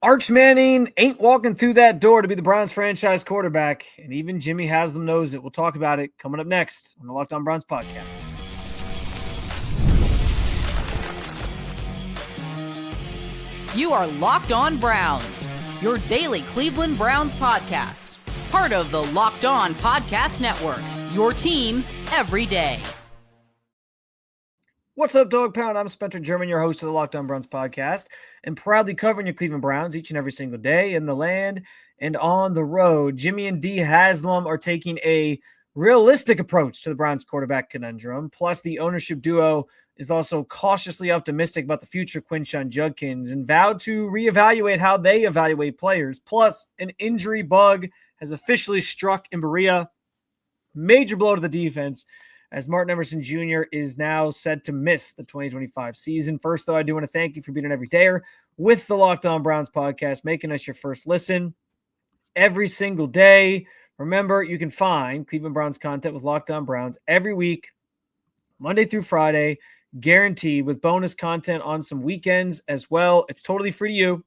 Arch Manning ain't walking through that door to be the Browns franchise quarterback, and even Jimmy Haslam knows it. We'll talk about it coming up next on the Locked On Browns podcast. You are Locked On Browns, your daily Cleveland Browns podcast. Part of the Locked On Podcast Network, your team every day. What's up, Dog Pound? I'm Spencer German, your host of the Locked On Browns podcast, and proudly covering your Cleveland Browns each and every single day in the land and on the road. Jimmy and D Haslam are taking a realistic approach to the Browns quarterback conundrum. Plus, the ownership duo is also cautiously optimistic about the future of Quinshon Judkins and vowed to reevaluate how they evaluate players. Plus, an injury bug has officially struck in Berea. Major blow to the defense, as Martin Emerson Jr. is now said to miss the 2025 season. First, though, I do want to thank you for being an everydayer with the Locked On Browns podcast, making us your first listen every single day. Remember, you can find Cleveland Browns content with Locked On Browns every week, Monday through Friday, guaranteed, with bonus content on some weekends as well. It's totally free to you.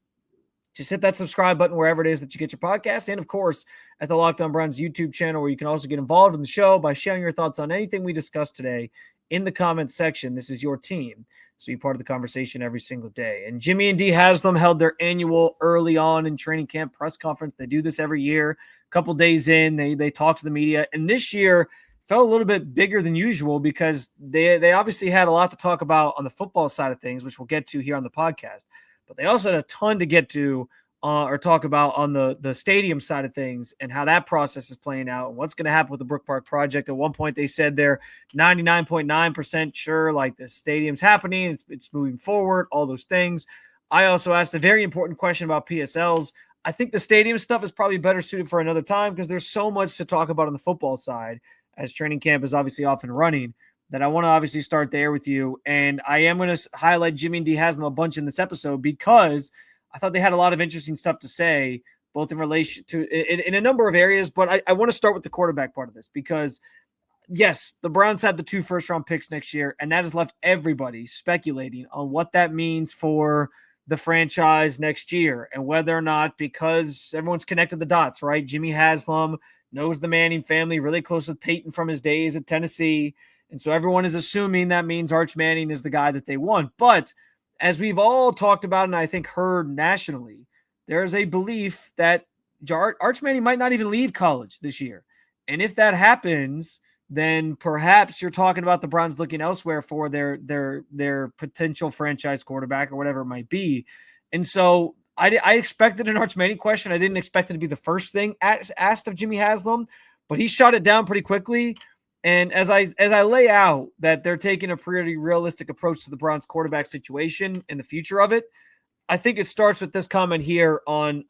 Just hit that subscribe button wherever it is that you get your podcasts. And, of course, at the Locked On Browns YouTube channel, where you can also get involved in the show by sharing your thoughts on anything we discussed today in the comments section. This is your team, so you're part of the conversation every single day. And Jimmy and D Haslam held their annual early on in training camp press conference. They do this every year. A couple days in, they talk to the media. And this year felt a little bit bigger than usual because they obviously had a lot to talk about on the football side of things, which we'll get to here on the podcast. But they also had a ton to get to or talk about on the stadium side of things and how that process is playing out and what's going to happen with the Brook Park project. At one point, they said they're 99.9% sure, like the stadium's happening, it's moving forward, all those things. I also asked a very important question about PSLs. I think the stadium stuff is probably better suited for another time because there's so much to talk about on the football side, as training camp is obviously off and running, that I want to obviously start there with you. And I am going to highlight Jimmy and D Haslam a bunch in this episode because I thought they had a lot of interesting stuff to say, both in relation to in a number of areas. But I want to start with the quarterback part of this because, yes, the Browns have the 2 first-round picks next year, and that has left everybody speculating on what that means for the franchise next year and whether or not, because everyone's connected the dots, right? Jimmy Haslam knows the Manning family, really close with Peyton from his days at Tennessee. And so everyone is assuming that means Arch Manning is the guy that they want. But as we've all talked about and I think heard nationally, there's a belief that Arch Manning might not even leave college this year. And if that happens, then perhaps you're talking about the Browns looking elsewhere for their potential franchise quarterback or whatever it might be. And so I expected an Arch Manning question. I didn't expect it to be the first thing asked of Jimmy Haslam, but he shot it down pretty quickly. And as I lay out that they're taking a pretty realistic approach to the Browns quarterback situation and the future of it, I think it starts with this comment here on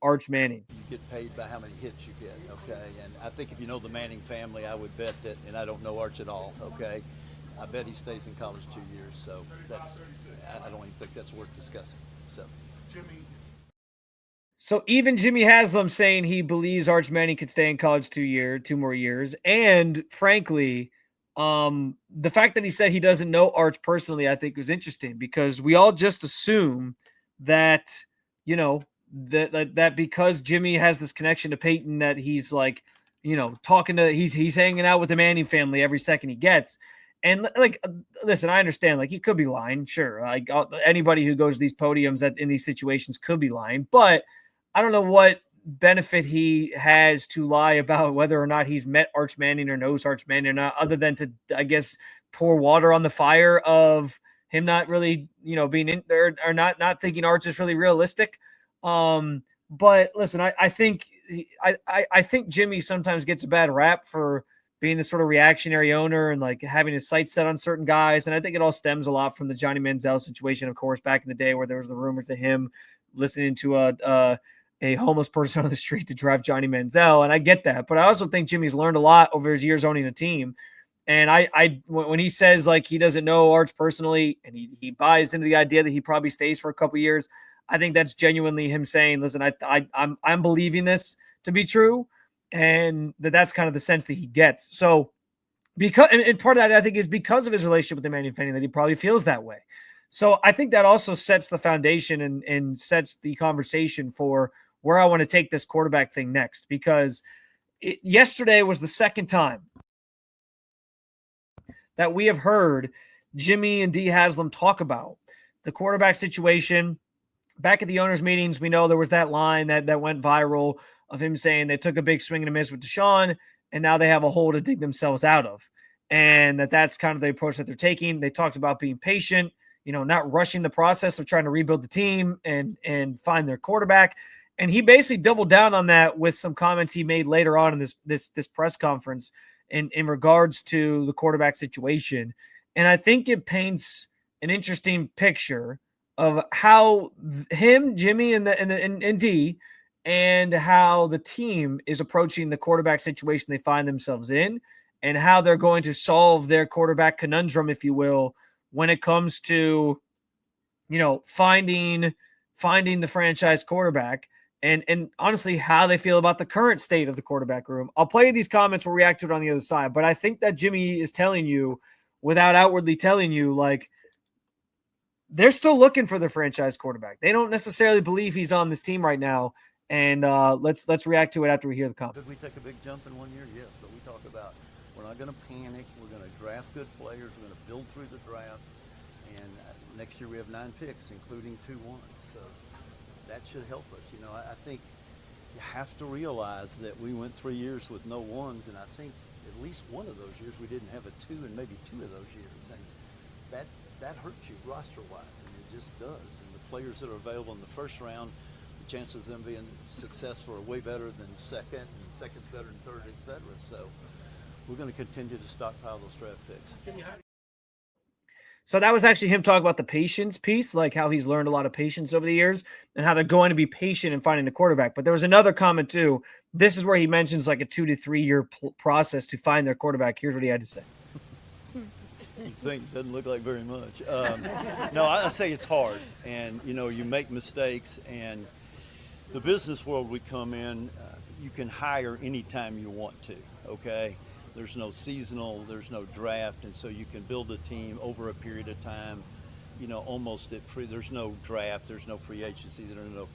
Arch Manning. You get paid by how many hits you get, okay? And I think if you know the Manning family, I would bet that, and I don't know Arch at all, okay? I bet he stays in college 2 years, so I don't even think that's worth discussing. So even Jimmy Haslam saying he believes Arch Manning could stay in college 2 more years. And frankly, the fact that he said he doesn't know Arch personally, I think was interesting because we all just assume that, you know, that because Jimmy has this connection to Peyton, that he's like, you know, he's hanging out with the Manning family every second he gets. And like, listen, I understand, like, he could be lying. Sure. Like anybody who goes to these podiums in these situations could be lying, but I don't know what benefit he has to lie about whether or not he's met Arch Manning or knows Arch Manning or not, other than to, I guess, pour water on the fire of him not really, you know, being in there or not thinking Arch is really realistic. But listen, I think Jimmy sometimes gets a bad rap for being this sort of reactionary owner and like having his sights set on certain guys. And I think it all stems a lot from the Johnny Manziel situation, of course, back in the day where there was the rumors of him listening to a homeless person on the street to drive Johnny Manziel. And I get that, but I also think Jimmy's learned a lot over his years owning a team. And when he says like he doesn't know Arch personally and he buys into the idea that he probably stays for a couple years, I think that's genuinely him saying, listen, I'm believing this to be true. And that's kind of the sense that he gets. So because, and part of that I think is because of his relationship with the Manning family that he probably feels that way. So I think that also sets the foundation and sets the conversation for where I want to take this quarterback thing next, because yesterday was the second time that we have heard Jimmy and D Haslam talk about the quarterback situation. Back at the owners' meetings, we know there was that line that went viral of him saying they took a big swing and a miss with Deshaun, and now they have a hole to dig themselves out of. And that's kind of the approach that they're taking. They talked about being patient, not rushing the process of trying to rebuild the team and find their quarterback. And he basically doubled down on that with some comments he made later on in this press conference in regards to the quarterback situation. And I think it paints an interesting picture of how him, Jimmy, and D, and how the team is approaching the quarterback situation they find themselves in, and how they're going to solve their quarterback conundrum, if you will, when it comes to, finding the franchise quarterback, and honestly, how they feel about the current state of the quarterback room. I'll play you these comments. We'll react to it on the other side. But I think that Jimmy is telling you, without outwardly telling you, like, they're still looking for their franchise quarterback. They don't necessarily believe he's on this team right now. And let's react to it after we hear the comments. Did we take a big jump in 1 year? Yes, but we talk about we're not going to panic. We're going to draft good players. We're going to build through the draft. And next year we have 9 picks, including 2 ones. So that should help us. I think you have to realize that we went 3 years with no ones, and I think at least one of those years we didn't have a 2, and maybe 2 of those years. And that hurts you roster-wise, and it just does. And the players that are available in the first round, the chances of them being successful are way better than second, and second's better than third, et cetera. So we're going to continue to stockpile those draft picks. So that was actually him talking about the patience piece, like how he's learned a lot of patience over the years and how they're going to be patient in finding a quarterback. But there was another comment too. This is where he mentions like a 2 to 3 year process to find their quarterback. Here's what he had to say. You think it doesn't look like very much. No, I say it's hard, and you make mistakes, and the business world we come in, you can hire anytime you want to, okay? There's no seasonal, there's no draft, and so you can build a team over a period of time, almost at free. There's no draft, there's no free agency, there are no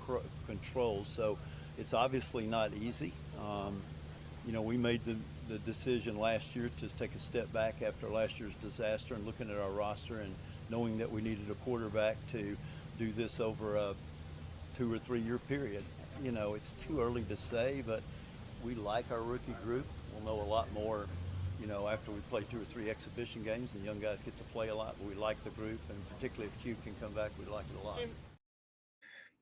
controls, so it's obviously not easy. We made the decision last year to take a step back after last year's disaster and looking at our roster and knowing that we needed a quarterback to do this over a 2 or 3 year period. It's too early to say, but we like our rookie group. We'll know a lot more, after we play 2 or 3 exhibition games. The young guys get to play a lot, but we like the group, and particularly if Q can come back, we like it a lot.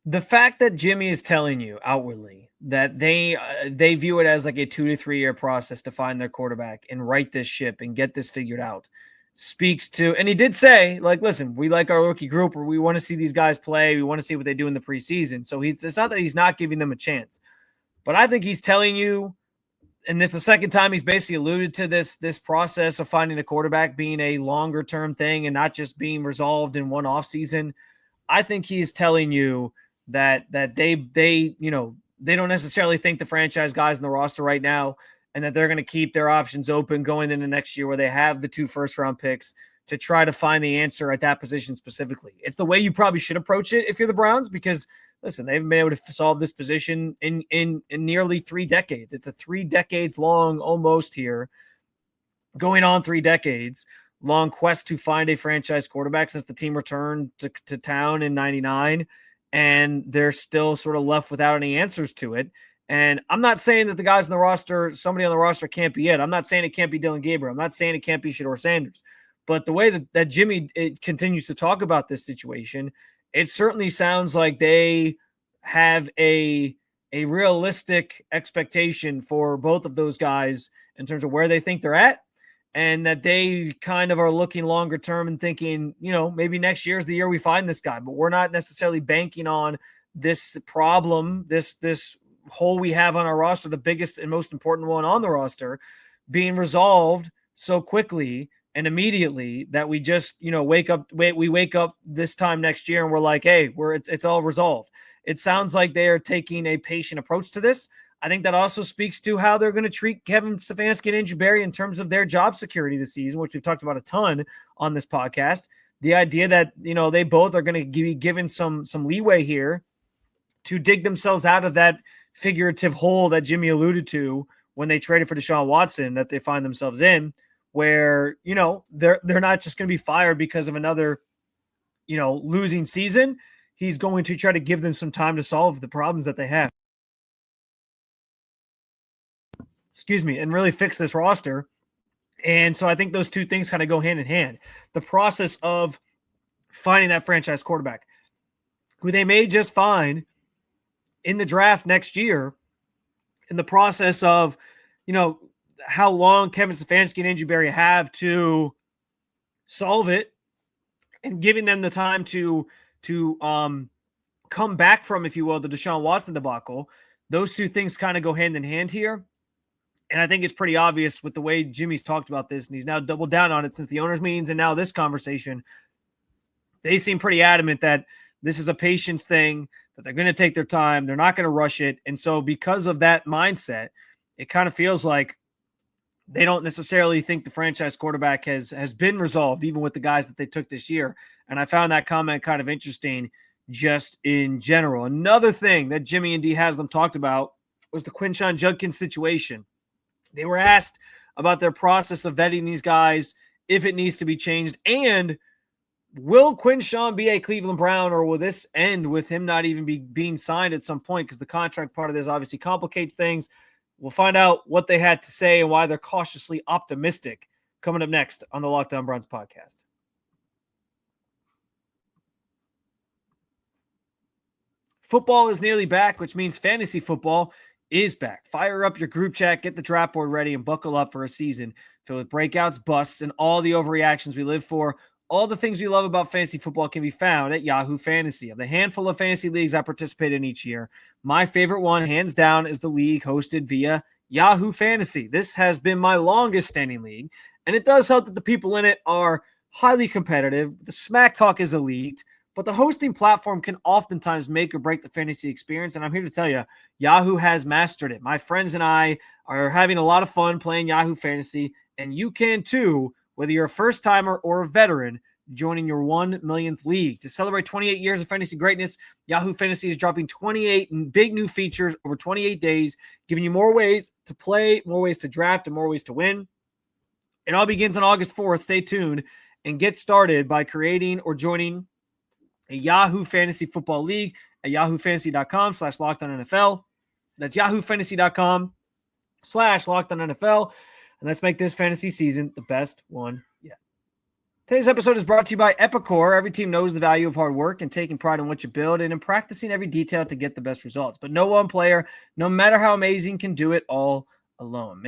The fact that Jimmy is telling you outwardly that they view it as like a 2 to 3 year process to find their quarterback and right this ship and get this figured out speaks to, and he did say, like, listen, we like our rookie group, or we want to see these guys play. We want to see what they do in the preseason. So it's not that he's not giving them a chance, but I think he's telling you, and this is the second time he's basically alluded to this process of finding a quarterback being a longer term thing and not just being resolved in one offseason. I think he's telling you that they don't necessarily think the franchise guys in the roster right now, and that they're going to keep their options open going into next year where they have the 2 first-round picks to try to find the answer at that position specifically. It's the way you probably should approach it if you're the Browns, because listen, they've been able to solve this position in nearly 3 decades. It's a 3 decades long, almost here, going on 3 decades long quest to find a franchise quarterback since the team returned to town in 99. And they're still sort of left without any answers to it. And I'm not saying that the guys in the roster, somebody on the roster can't be it. I'm not saying it can't be Dylan Gabriel. I'm not saying it can't be Shedeur Sanders. But the way that Jimmy continues to talk about this situation, it certainly sounds like they have a realistic expectation for both of those guys in terms of where they think they're at, and that they kind of are looking longer term and thinking, maybe next year's the year we find this guy, but we're not necessarily banking on this problem, this hole we have on our roster, the biggest and most important one on the roster, being resolved so quickly and immediately that we just, wake up this time next year and we're like, hey, it's all resolved. It sounds like they are taking a patient approach to this. I think that also speaks to how they're going to treat Kevin Stefanski and Andrew Berry in terms of their job security this season, which we've talked about a ton on this podcast. the idea that, they both are going to be given some leeway here to dig themselves out of that figurative hole that Jimmy alluded to when they traded for Deshaun Watson that they find themselves in, where, they're not just going to be fired because of another, losing season. He's going to try to give them some time to solve the problems that they have. And really fix this roster. And so I think those two things kind of go hand in hand. The process of finding that franchise quarterback, who they may just find in the draft next year, in the process of, how long Kevin Stefanski and Andrew Berry have to solve it, and giving them the time to come back from, if you will, the Deshaun Watson debacle. Those two things kind of go hand in hand here. And I think it's pretty obvious with the way Jimmy's talked about this, and he's now doubled down on it since the owners' meetings and now this conversation. They seem pretty adamant that this is a patience thing, that they're going to take their time. They're not going to rush it. And so because of that mindset, it kind of feels like they don't necessarily think the franchise quarterback has been resolved, even with the guys that they took this year. And I found that comment kind of interesting just in general. Another thing that Jimmy and D. Haslam talked about was the Quinshon Judkins situation. They were asked about their process of vetting these guys, if it needs to be changed, and will Quinshon be a Cleveland Brown, or will this end with him not even being signed at some point? Because the contract part of this obviously complicates things. We'll find out what they had to say and why they're cautiously optimistic coming up next on the Locked On Browns podcast. Football is nearly back, which means fantasy football is back. Fire up your group chat, get the draft board ready, and buckle up for a season filled with breakouts, busts, and all the overreactions we live for. All the things we love about fantasy football can be found at Yahoo Fantasy. Of the handful of fantasy leagues I participate in each year, my favorite one, hands down, is the league hosted via Yahoo Fantasy. This has been my longest standing league, and it does help that the people in it are highly competitive. The smack talk is elite, but the hosting platform can oftentimes make or break the fantasy experience, and I'm here to tell you, Yahoo has mastered it. My friends and I are having a lot of fun playing Yahoo Fantasy, and you can too, whether you're a first-timer or a veteran, joining your 1 millionth league. To celebrate 28 years of fantasy greatness, Yahoo Fantasy is dropping 28 big new features over 28 days, giving you more ways to play, more ways to draft, and more ways to win. It all begins on August 4th. Stay tuned and get started by creating or joining a Yahoo Fantasy Football League at yahoofantasy.com/LockedOnNFL. That's yahoofantasy.com/LockedOnNFL. And let's make this fantasy season the best one yet. Today's episode is brought to you by Epicor. Every team knows the value of hard work and taking pride in what you build and in practicing every detail to get the best results. But no one player, no matter how amazing, can do it all alone.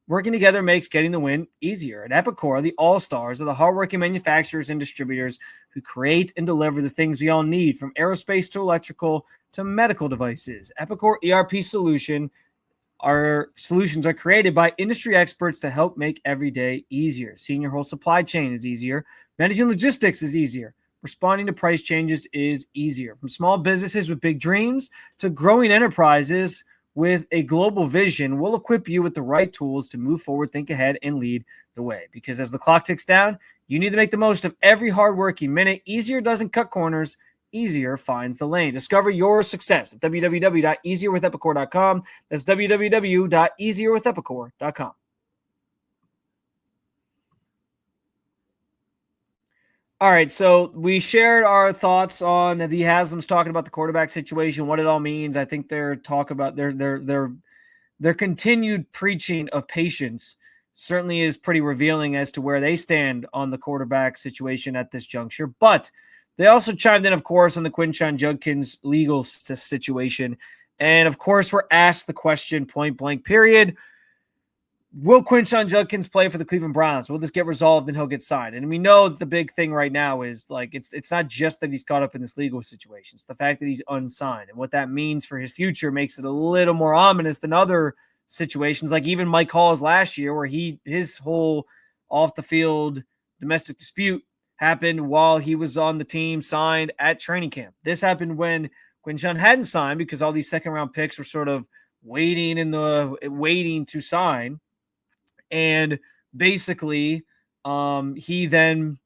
Working together makes getting the win easier. At Epicor, the all-stars are the hardworking manufacturers and distributors who create and deliver the things we all need, from aerospace to electrical to medical devices. Epicor ERP solutions are created by industry experts to help make every day easier. Seeing your whole supply chain is easier. Managing logistics is easier. Responding to price changes is easier. From small businesses with big dreams to growing enterprises with a global vision, we'll equip you with the right tools to move forward, think ahead, and lead the way. Because as the clock ticks down, you need to make the most of every hardworking minute. Easier doesn't cut corners. Easier finds the lane. Discover your success at www.easierwithepicor.com. That's www.easierwithepicor.com. All right, so we shared our thoughts on the Haslams talking about the quarterback situation, what it all means. I think their talk about their continued preaching of patience certainly is pretty revealing as to where they stand on the quarterback situation at this juncture. But they also chimed in, of course, on the Quinshon Judkins legal situation. And, of course, we're asked the question point blank, period. Will Quinshon Judkins play for the Cleveland Browns? Will this get resolved and he'll get signed? And we know that the big thing right now is, like, it's not just that he's caught up in this legal situation. It's the fact that he's unsigned. And what that means for his future makes it a little more ominous than other situations, like even Mike Hall's last year, where his whole off-the-field domestic dispute happened while he was on the team signed at training camp. This happened when Quinshon hadn't signed because all these second-round picks were sort of waiting to sign. And basically, he then,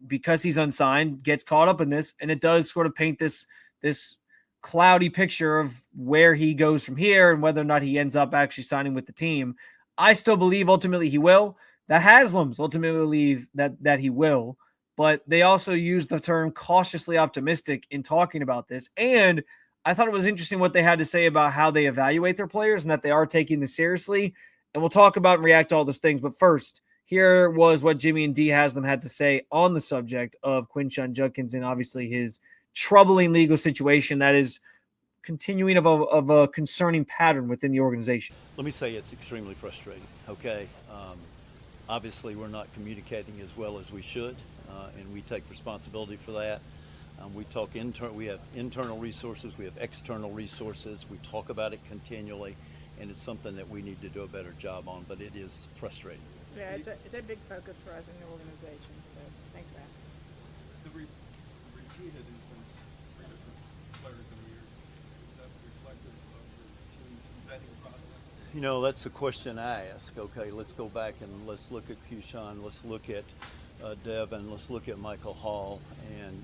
because he's unsigned, gets caught up in this, and it does sort of paint this cloudy picture of where he goes from here and whether or not he ends up actually signing with the team. I still believe ultimately he will. The Haslams ultimately believe that he will, but they also use the term cautiously optimistic in talking about this. And I thought it was interesting what they had to say about how they evaluate their players and that they are taking this seriously. And we'll talk about and react to all those things. But first, here was what Jimmy and D Haslam had to say on the subject of Quinshon Judkins and obviously his troubling legal situation that is continuing of a concerning pattern within the organization. Let me say it's extremely frustrating, okay? Obviously, we're not communicating as well as we should, and we take responsibility for that. We have internal resources, we have external resources, we talk about it continually, and it's something that we need to do a better job on, but it is frustrating. Yeah, it's a big focus for us in the organization, so thanks for asking. The repeated instance, 3 different players in a year, is that reflective of your team's vetting process? That's a question I ask. Okay, let's go back and let's look at Quinshon, let's look at Devin, let's look at Michael Hall, and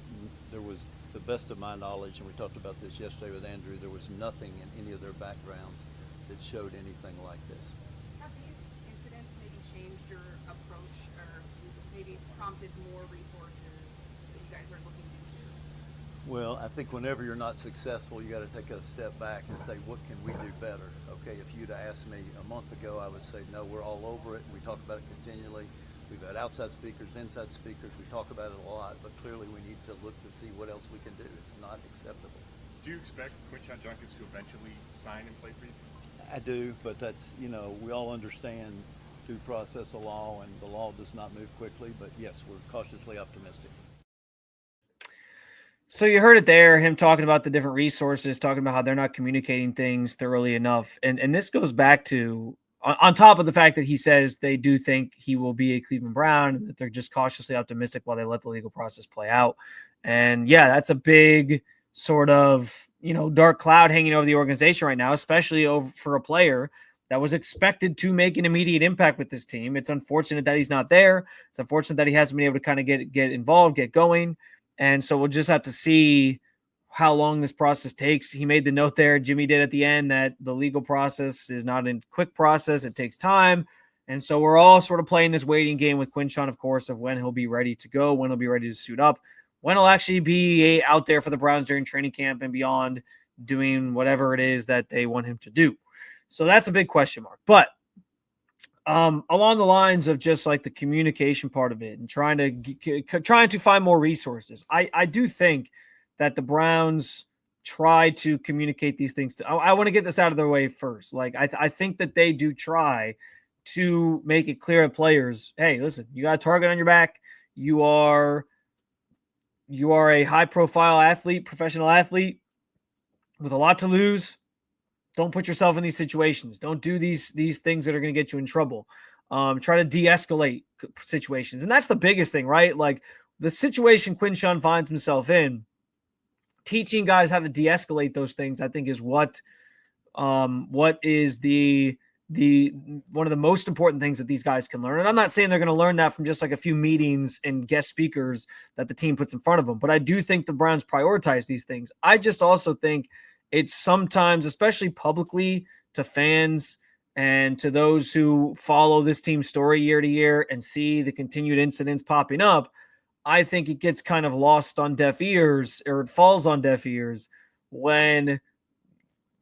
there was, the best of my knowledge, and we talked about this yesterday with Andrew, there was nothing in any of their backgrounds that showed anything like this. Have these incidents maybe changed your approach or maybe prompted more resources that you guys are looking into? Well, I think whenever you're not successful, you got to take a step back and say, what can we do better? Okay, if you'd have asked me a month ago, I would say, no, we're all over it. We talk about it continually. We've had outside speakers, inside speakers. We talk about it a lot, but clearly we need to look to see what else we can do. It's not acceptable. Do you expect Quinshon Judkins to eventually sign and play for you? I do, but that's, we all understand due process of law, and the law does not move quickly, but yes, we're cautiously optimistic. So you heard it there, him talking about the different resources, talking about how they're not communicating things thoroughly enough. And this goes back to, on top of the fact that he says they do think he will be a Cleveland Brown, and that they're just cautiously optimistic while they let the legal process play out. And yeah, that's a big sort of, dark cloud hanging over the organization right now, especially for a player that was expected to make an immediate impact with this team. It's unfortunate that he's not there. It's unfortunate that he hasn't been able to kind of get involved, get going. And so we'll just have to see how long this process takes. He made the note there, Jimmy did at the end, that the legal process is not a quick process. It takes time. And so we're all sort of playing this waiting game with Quinshon, of course, of when he'll be ready to go, when he'll be ready to suit up, when he'll actually be out there for the Browns during training camp and beyond, doing whatever it is that they want him to do. So that's a big question mark. But along the lines of just like the communication part of it and trying to find more resources, I do think that the Browns try to communicate these things. I want to get this out of their way first. Like, I think that they do try to make it clear to players, hey, listen, you got a target on your back. You are a high-profile athlete, professional athlete with a lot to lose. Don't put yourself in these situations. Don't do these things that are going to get you in trouble. Try to de-escalate situations. And that's the biggest thing, right? Like, the situation Quinshon finds himself in, teaching guys how to de-escalate those things, I think, is what is the one of the most important things that these guys can learn. And I'm not saying they're going to learn that from just like a few meetings and guest speakers that the team puts in front of them, but I do think the Browns prioritize these things. I just also think it's sometimes, especially publicly, to fans and to those who follow this team's story year to year and see the continued incidents popping up, I think it gets kind of lost on deaf ears, or it falls on deaf ears when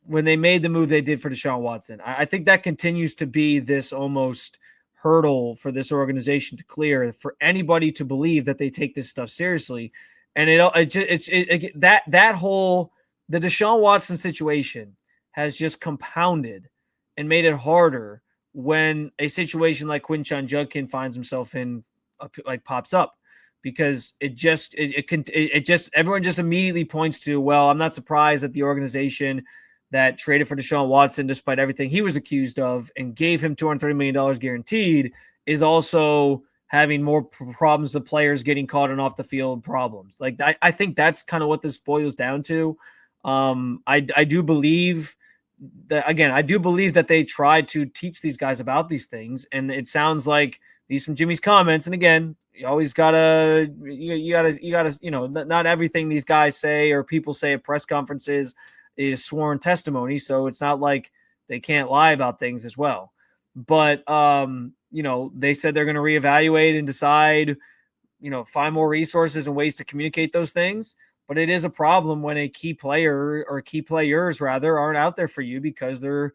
they made the move they did for Deshaun Watson. I think that continues to be this almost hurdle for this organization to clear, for anybody to believe that they take this stuff seriously. And that whole, the Deshaun Watson situation has just compounded and made it harder when a situation like Quinshon Judkins finds himself in, like, pops up, because everyone just immediately points to, well, I'm not surprised that the organization that traded for Deshaun Watson, despite everything he was accused of, and gave him $230 million guaranteed, is also having more problems with players getting caught in off the field problems. Like, I think that's kind of what this boils down to. I do believe that they try to teach these guys about these things. And it sounds like, these from Jimmy's comments, and again, You always gotta, not everything these guys say or people say at press conferences is sworn testimony. So it's not like they can't lie about things as well. But, they said they're going to reevaluate and decide, find more resources and ways to communicate those things. But it is a problem when a key player or key players rather aren't out there for you because they're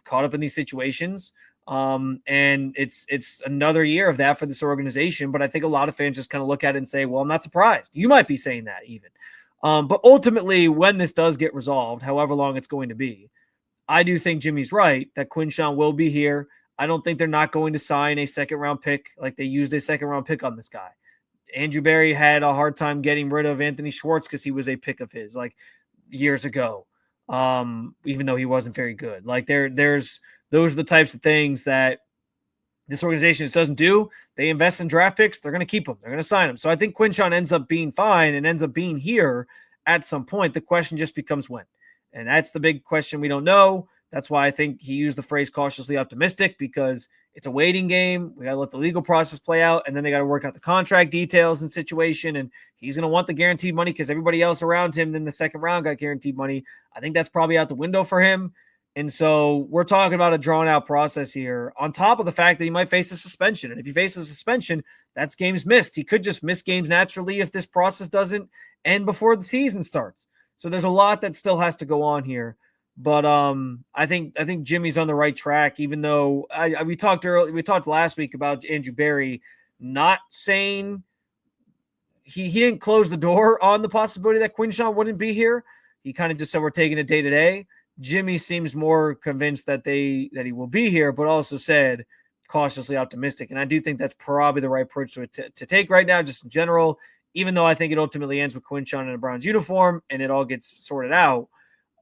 caught up in these situations. And it's another year of that for this organization. But I think a lot of fans just kind of look at it and say, well, I'm not surprised. You might be saying that even. But ultimately, when this does get resolved, however long it's going to be, I do think Jimmy's right that Quinshon will be here. I don't think they're not going to sign a second-round pick like they used a second-round pick on this guy. Andrew Berry had a hard time getting rid of Anthony Schwartz because he was a pick of his like years ago, even though he wasn't very good. Like those are the types of things that this organization just doesn't do. They invest in draft picks. They're going to keep them. They're going to sign them. So I think Quinshon ends up being fine and ends up being here at some point. The question just becomes when. And that's the big question we don't know. That's why I think he used the phrase cautiously optimistic, because it's a waiting game. We got to let the legal process play out, and then they got to work out the contract details and situation. And he's going to want the guaranteed money because everybody else around him in the second round got guaranteed money. I think that's probably out the window for him. And so we're talking about a drawn-out process here, on top of the fact that he might face a suspension. And if he faces a suspension, that's games missed. He could just miss games naturally if this process doesn't end before the season starts. So there's a lot that still has to go on here. But I think Jimmy's on the right track, even though we talked last week about Andrew Berry not saying he didn't close the door on the possibility that Quinshon wouldn't be here. He kind of just said we're taking it day to day. Jimmy seems more convinced that he will be here, but also said cautiously optimistic. And I do think that's probably the right approach to take right now, just in general, even though I think it ultimately ends with Quinshon in a Browns uniform and it all gets sorted out.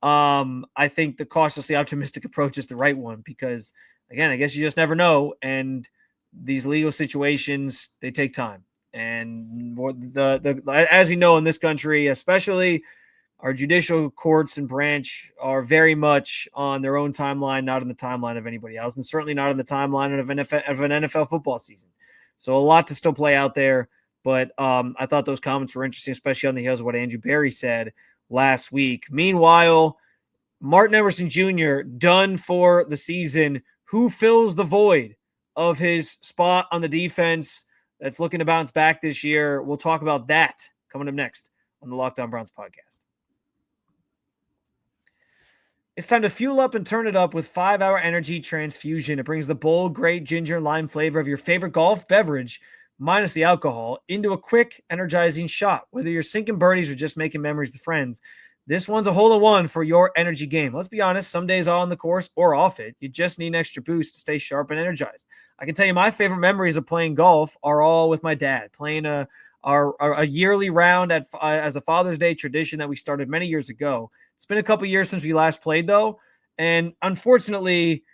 I think the cautiously optimistic approach is the right one because, again, I guess you just never know. And these legal situations, they take time. And as you know, in this country, especially, our judicial courts and branch are very much on their own timeline, not on the timeline of anybody else, and certainly not on the timeline of an NFL football season. So a lot to still play out there. But I thought those comments were interesting, especially on the heels of what Andrew Berry said last week. Meanwhile, Martin Emerson Jr. done for the season. Who fills the void of his spot on the defense that's looking to bounce back this year? We'll talk about that coming up next on the Locked On Browns podcast. It's time to fuel up and turn it up with 5-Hour Energy Transfusion. It brings the bold, great ginger and lime flavor of your favorite golf beverage, minus the alcohol, into a quick, energizing shot. Whether you're sinking birdies or just making memories with friends, this one's a hole-in-one for your energy game. Let's be honest, some days on the course or off it, you just need an extra boost to stay sharp and energized. I can tell you my favorite memories of playing golf are all with my dad, playing a yearly round as a Father's Day tradition that we started many years ago. It's been a couple years since we last played, though, and unfortunately,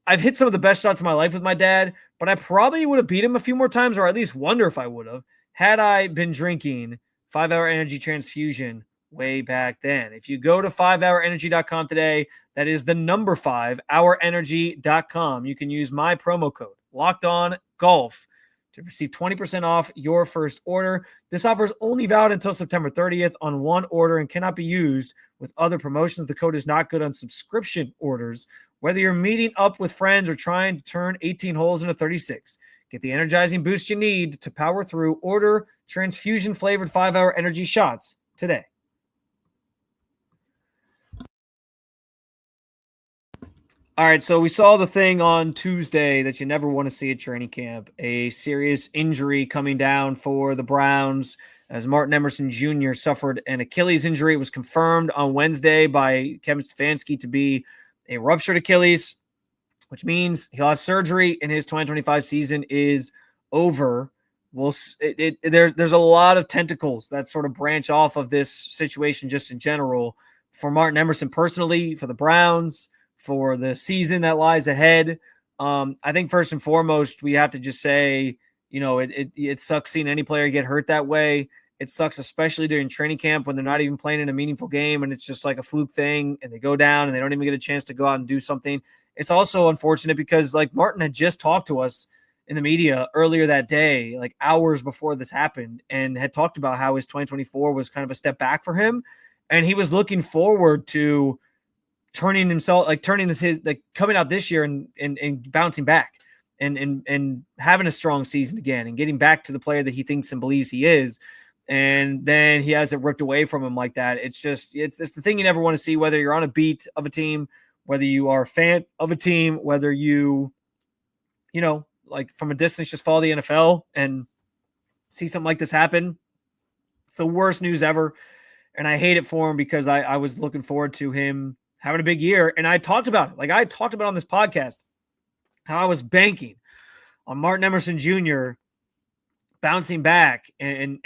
I've hit some of the best shots of my life with my dad, but I probably would have beat him a few more times, or at least wonder if I would have, had I been drinking 5-Hour Energy Transfusion way back then. If you go to 5hourenergy.com today, that is the number 5hourenergy.com. You can use my promo code, LOCKEDONGOLF, to receive 20% off your first order. This offer is only valid until September 30th on one order and cannot be used with other promotions. The code is not good on subscription orders. Whether you're meeting up with friends or trying to turn 18 holes into 36, get the energizing boost you need to power through. Order transfusion-flavored 5-Hour Energy shots today. All right, so we saw the thing on Tuesday that you never want to see at training camp, a serious injury coming down for the Browns as Martin Emerson Jr. suffered an Achilles injury. It was confirmed on Wednesday by Kevin Stefanski to be a ruptured Achilles, which means he'll have surgery and his 2025 season is over. There's a lot of tentacles that sort of branch off of this situation just in general for Martin Emerson personally, for the Browns, for the season that lies ahead. I think first and foremost, we have to just say, it sucks seeing any player get hurt that way. It sucks, especially during training camp when they're not even playing in a meaningful game and it's just like a fluke thing and they go down and they don't even get a chance to go out and do something. It's also unfortunate because like Martin had just talked to us in the media earlier that day, like hours before this happened, and had talked about how his 2024 was kind of a step back for him. And he was looking forward to turning coming out this year and bouncing back and having a strong season again and getting back to the player that he thinks and believes he is. And then he has it ripped away from him like that. It's the thing you never want to see, whether you're on a beat of a team, whether you are a fan of a team, whether you like from a distance, just follow the NFL and see something like this happen. It's the worst news ever. And I hate it for him because I was looking forward to him having a big year. And I talked about it. Like I talked about on this podcast, how I was banking on Martin Emerson Jr. bouncing back and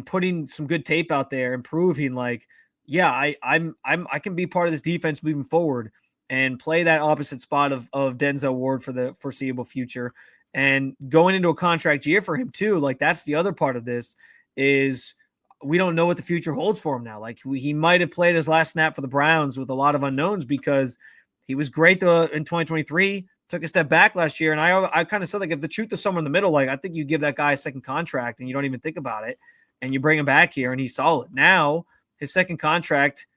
putting some good tape out there and proving like, yeah, I can be part of this defense moving forward and play that opposite spot of Denzel Ward for the foreseeable future. And going into a contract year for him too, like that's the other part of this is we don't know what the future holds for him now. Like he might have played his last snap for the Browns with a lot of unknowns because he was great in 2023, took a step back last year. And I kind of said, like, if the truth is somewhere in the middle, like I think you give that guy a second contract and you don't even think about it and you bring him back here and he's solid. Now his second contract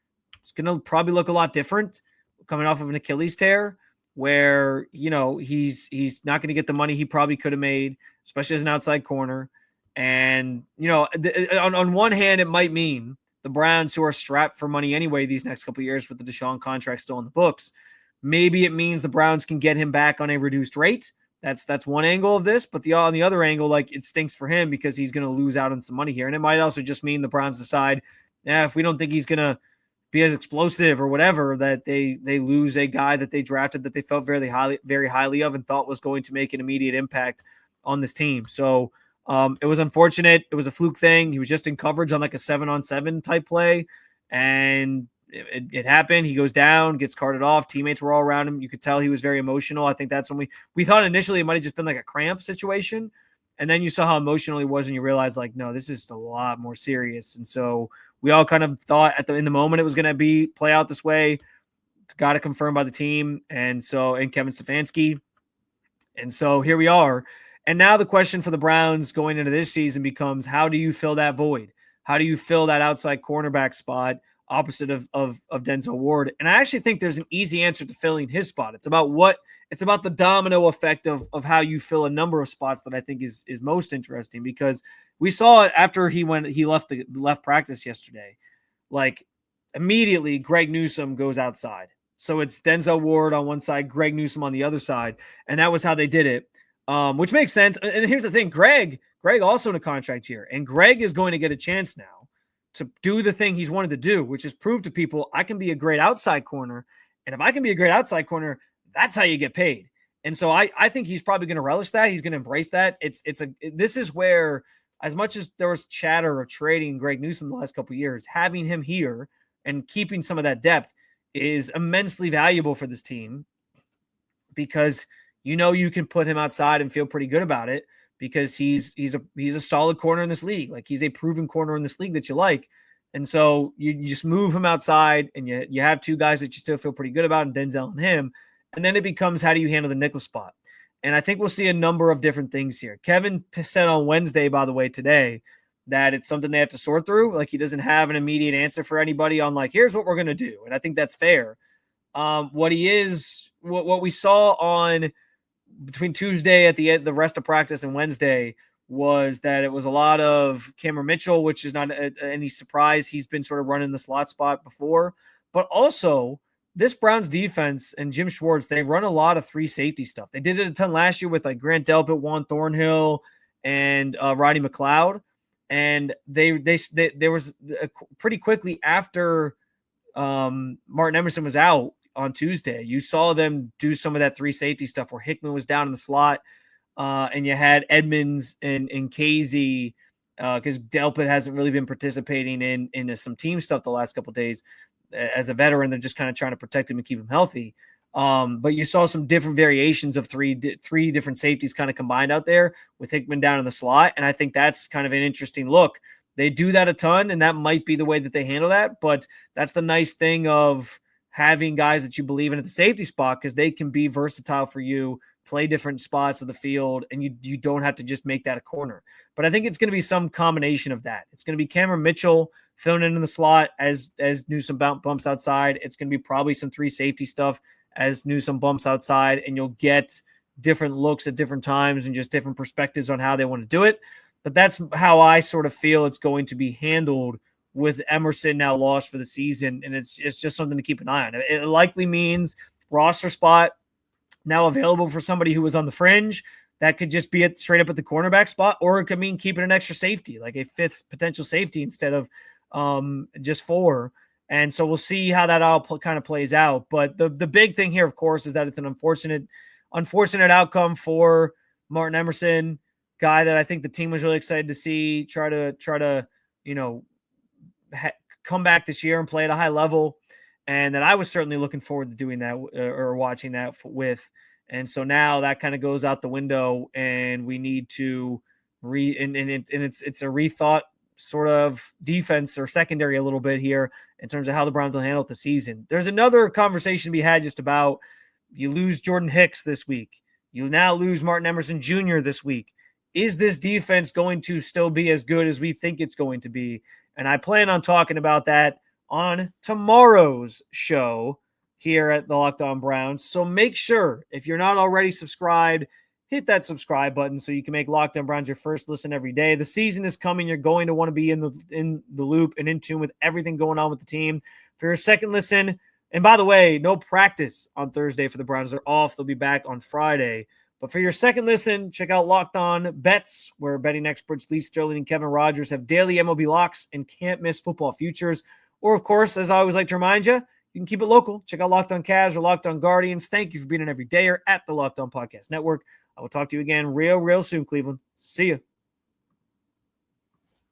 is going to probably look a lot different coming off of an Achilles tear, where, he's not going to get the money he probably could have made, especially as an outside corner. And, on one hand, it might mean the Browns, who are strapped for money anyway these next couple of years with the Deshaun contract still in the books, maybe it means the Browns can get him back on a reduced rate. That's one angle of this. But on the other angle, like it stinks for him because he's going to lose out on some money here. And it might also just mean the Browns decide, if we don't think he's going to be as explosive or whatever, that they lose a guy that they drafted that they felt very highly of and thought was going to make an immediate impact on this team. So it was unfortunate. It was a fluke thing. He was just in coverage on like a 7-on-7 type play, and it happened. He goes down, gets carted off. Teammates were all around him. You could tell he was very emotional. I think that's when we thought initially it might have just been like a cramp situation. And then you saw how emotional he was and you realized like, no, this is a lot more serious. And so we all kind of thought in the moment it was going to play out this way. Got it confirmed by the team. And Kevin Stefanski. And so here we are. And now the question for the Browns going into this season becomes, how do you fill that void? How do you fill that outside cornerback spot opposite of Denzel Ward? And I actually think there's an easy answer to filling his spot. It's about the domino effect of how you fill a number of spots that I think is most interesting, because we saw it after he left practice yesterday. Like immediately Greg Newsome goes outside. So it's Denzel Ward on one side, Greg Newsome on the other side. And that was how they did it. Which makes sense. And here's the thing, Greg also in a contract year, and Greg is going to get a chance now to do the thing he's wanted to do, which is prove to people I can be a great outside corner. And if I can be a great outside corner, that's how you get paid. And so I think he's probably going to relish that. He's going to embrace that. This is where, as much as there was chatter of trading Greg Newsome the last couple of years, having him here and keeping some of that depth is immensely valuable for this team, because you can put him outside and feel pretty good about it, because he's a solid corner in this league. Like he's a proven corner in this league that you like. And so you just move him outside and you have two guys that you still feel pretty good about, and Denzel and him. And then it becomes, how do you handle the nickel spot? And I think we'll see a number of different things here. Kevin said on Wednesday, by the way, today, that it's something they have to sort through. Like he doesn't have an immediate answer for anybody on like, here's what we're going to do. And I think that's fair. What we saw on between Tuesday at the end, the rest of practice, and Wednesday, was that it was a lot of Cameron Mitchell, which is not any surprise. He's been sort of running the slot spot before, but also this Browns defense and Jim Schwartz, they run a lot of three safety stuff. They did it a ton last year with like Grant Delpit, Juan Thornhill, and Rodney McLeod. And there was pretty quickly after Martin Emerson was out on Tuesday, you saw them do some of that three safety stuff where Hickman was down in the slot, and you had Edmonds and Casey, because Delpit hasn't really been participating in some team stuff the last couple of days. As a veteran, they're just kind of trying to protect him and keep him healthy. But you saw some different variations of three different safeties kind of combined out there with Hickman down in the slot, and I think that's kind of an interesting look. They do that a ton, and that might be the way that they handle that, but that's the nice thing of having guys that you believe in at the safety spot, because they can be versatile for you play different spots of the field, and you don't have to just make that a corner. But I think it's going to be some combination of that. It's going to be Cameron Mitchell filling in the slot as Newsome bumps outside. It's going to be probably some 3 safety stuff as Newsome bumps outside, and you'll get different looks at different times and just different perspectives on how they want to do it. But that's how I sort of feel it's going to be handled with Emerson now lost for the season, and it's just something to keep an eye on. It likely means roster spot now available for somebody who was on the fringe. That could just be straight up at the cornerback spot, or it could mean keeping an extra safety, like a 5th potential safety instead of just 4. And so we'll see how that all kind of plays out. But the big thing here, of course, is that it's an unfortunate outcome for Martin Emerson, guy that I think the team was really excited to see try to come back this year and play at a high level. And that I was certainly looking forward to doing that or watching that with. And so now that kind of goes out the window, and we need to it's a rethought sort of defense or secondary a little bit here in terms of how the Browns will handle the season. There's another conversation to be had just about you lose Jordan Hicks this week. You now lose Martin Emerson Jr. this week. Is this defense going to still be as good as we think it's going to be? And I plan on talking about that on tomorrow's show here at the Locked On Browns. So make sure, if you're not already subscribed, hit that subscribe button so you can make Locked On Browns your first listen every day. The season is coming. You're going to want to be in the loop and in tune with everything going on with the team. For your second listen, and by the way, no practice on Thursday for the Browns. They're off. They'll be back on Friday. But for your second listen, check out Locked On Bets, where betting experts Lee Sterling and Kevin Rogers have daily MLB locks and can't miss football futures. Or, of course, as I always like to remind you, you can keep it local. Check out Locked On Cavs or Locked On Guardians. Thank you for being an everydayer at the Locked On Podcast Network. I will talk to you again real soon, Cleveland. See ya.